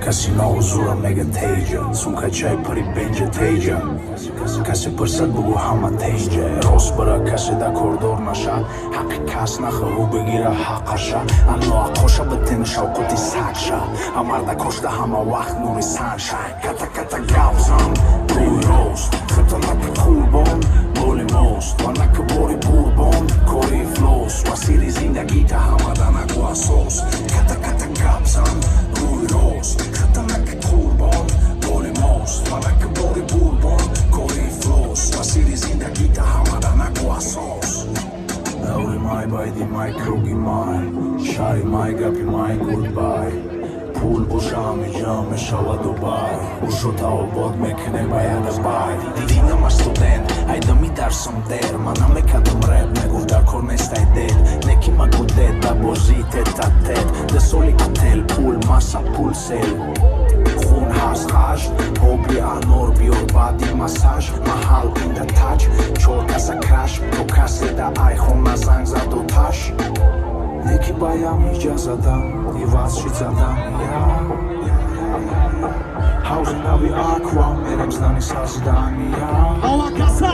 Casino zura mega teja Sunka chai pari benja teja Kasi persad bugu hama teja Rost bara kasi da kordor nasha Haqi kas naha ru begira haqasha Ano aqosha baten shauqati saksha Amarda koshta hama waqt nuri sunshine Kata kata gavzam Rui rost Khatanaki kurbon Boli most Vanaka bori bourbon Kori flows Wasiri zindagita hamadan agua sos Kata kata gavzam Rui rost Khatanaki kurbon Boli most Vanaka bori bourbon Kori flows Wasiri zindagita hamadan agua sos Euri mai baidi mai krugi mai Shari mai gapi mai goodbye Pul boshami jam shava Dubai Ushota obod mekne bayad az bay Dina ma student Ajde mi darsam der Mana me kadam rap Negur dar kornesta e del Neki ma godet Da bozite ta tet De soli katel Pul masa pul sel Khun has khash Hobli anor bior badi masaj Mahal in the touch Chor kasa crash To kase da iPhone na zang zado tash Neki bayam ijazadam Divasshi zadam House navi aqua Merem znani sazdani Ova kasa